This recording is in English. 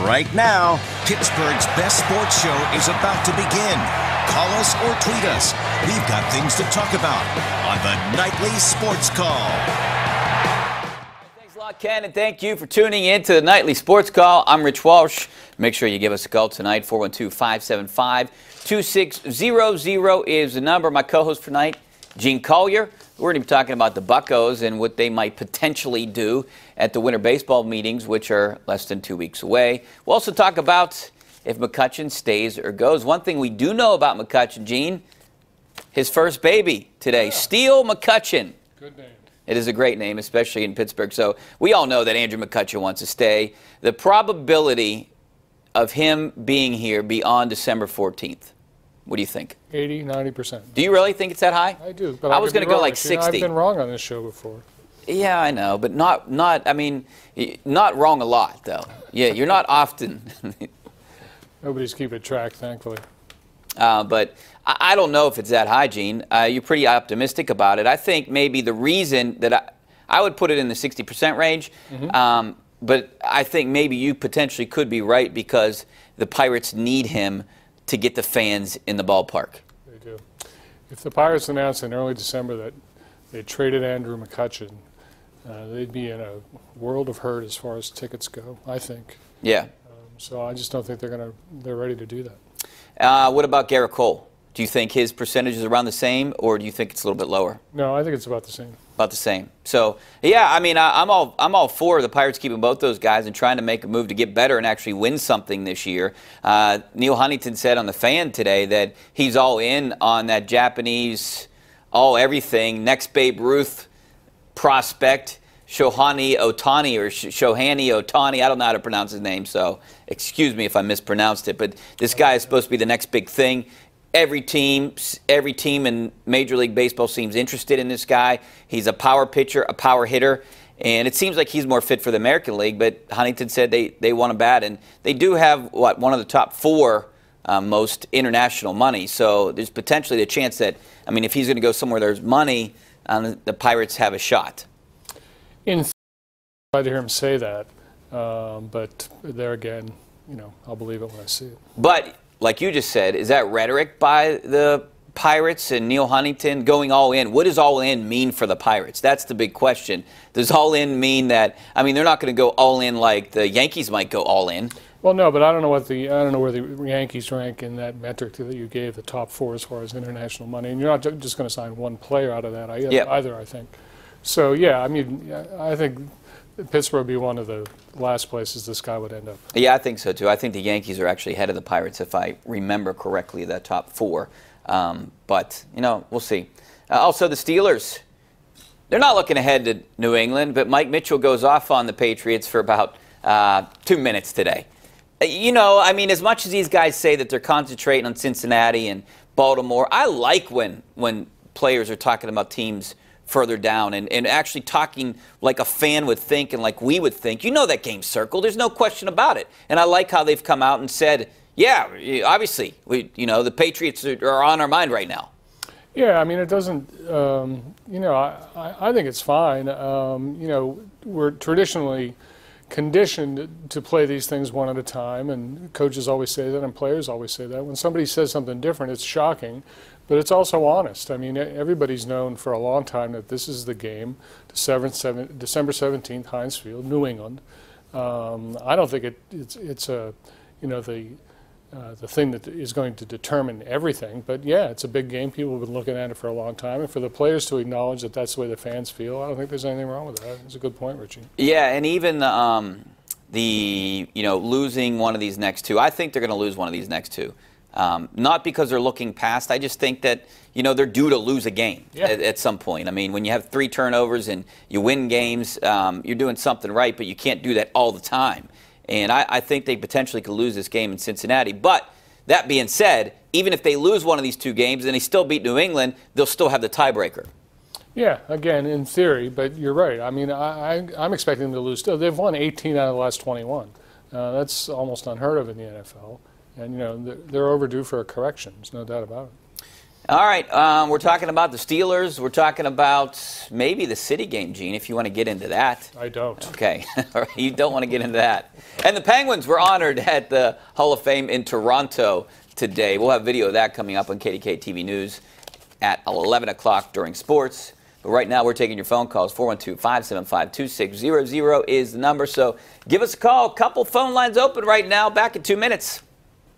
Right now, Pittsburgh's best sports show is about to begin. Call us or tweet us. We've got things to talk about on the Nightly Sports Call. Thanks a lot, Ken, and thank you for tuning in to the Nightly Sports Call. I'm Rich Walsh. Make sure you give us a call tonight. 412-575-2600 is the number. My co-host for tonight, Gene Collier. We're going to be talking about the Buccos and what they might potentially do at the winter baseball meetings, which are less than 2 weeks away. We'll also talk about if McCutchen stays or goes. One thing we do know about McCutchen, Gene, his first baby today, Steele McCutchen. Good name. It is a great name, especially in Pittsburgh. So we all know that Andrew McCutchen wants to stay. The probability of him being here beyond December 14th, what do you think? 80, 90%. Do you really think it's that high? I do. But I was going to go like 60. I've been wrong on this show before. Yeah, I know, but not wrong a lot, though. Yeah, you're not often. Nobody's keeping track, thankfully. But I don't know if it's that high, Gene. You're pretty optimistic about it. I think maybe the reason that I would put it in the 60% range, but I think maybe you potentially could be right because the Pirates need him to get the fans in the ballpark. They do. If the Pirates announced in early December that they traded Andrew McCutchen, they'd be in a world of hurt as far as tickets go, I think. Yeah. So I just don't think they're ready to do that. What about Garrett Cole? Do you think his percentage is around the same, or do you think it's a little bit lower? No, I think it's about the same. About the same. So yeah, I mean, I'm all for the Pirates keeping both those guys and trying to make a move to get better and actually win something this year. Neil Huntington said on the Fan today that he's all in on that Japanese, all everything next Babe Ruth prospect. Shohei Ohtani. I don't know how to pronounce his name, so excuse me if I mispronounced it. But this guy is supposed to be the next big thing. Every team in Major League Baseball seems interested in this guy. He's a power pitcher, a power hitter, and it seems like he's more fit for the American League. But Huntington said they want him bad, and they do have one of the top 4 most international money. So there's potentially the chance that if he's going to go somewhere there's money, the Pirates have a shot. In theory, I'd like to hear him say that, but there again, I'll believe it when I see it. But like you just said, is that rhetoric by the Pirates and Neil Huntington going all in? What does all in mean for the Pirates? That's the big question. Does all in mean that? They're not going to go all in like the Yankees might go all in. Well, no, but I don't know where the Yankees rank in that metric that you gave, the top 4 as far as international money. And you're not just going to sign one player out of that either, I think. So yeah, I think Pittsburgh would be one of the last places this guy would end up. Yeah, I think so too. I think the Yankees are actually ahead of the Pirates, if I remember correctly, that top 4. But, we'll see. Also, the Steelers, they're not looking ahead to New England, but Mike Mitchell goes off on the Patriots for about 2 minutes today. As much as these guys say that they're concentrating on Cincinnati and Baltimore, I like when players are talking about teams further down and actually talking like a fan would think and like we would think. That game's circled. There's no question about it. And I like how they've come out and said, yeah, obviously, the Patriots are on our mind right now. Yeah, it doesn't, I think it's fine. We're traditionally conditioned to play these things one at a time, and coaches always say that and players always say that. When somebody says something different, it's shocking. But it's also honest. Everybody's known for a long time that this is the game, December 17th, Heinz Field, New England. I don't think it's the thing that is going to determine everything. But yeah, it's a big game. People have been looking at it for a long time, and for the players to acknowledge that that's the way the fans feel, I don't think there's anything wrong with that. It's a good point, Richie. Yeah, and even losing one of these next 2, I think they're going to lose one of these next 2. Not because they're looking past. I just think that, they're due to lose a game at some point. When you have 3 turnovers and you win games, you're doing something right, but you can't do that all the time. And I think they potentially could lose this game in Cincinnati. But that being said, even if they lose one of these 2 games and they still beat New England, they'll still have the tiebreaker. Yeah, again, in theory, but you're right. I'm expecting them to lose still. They've won 18 out of the last 21. That's almost unheard of in the NFL. And, they're overdue for a correction. There's no doubt about it. All right, we're talking about the Steelers. We're talking about maybe the City game, Gene, if you want to get into that. I don't. Okay, you don't want to get into that. And the Penguins were honored at the Hall of Fame in Toronto today. We'll have video of that coming up on KDK TV News at 11 o'clock during sports. But right now, we're taking your phone calls. 412-575-2600 is the number. So give us a call. Couple phone lines open right now. Back in 2 minutes.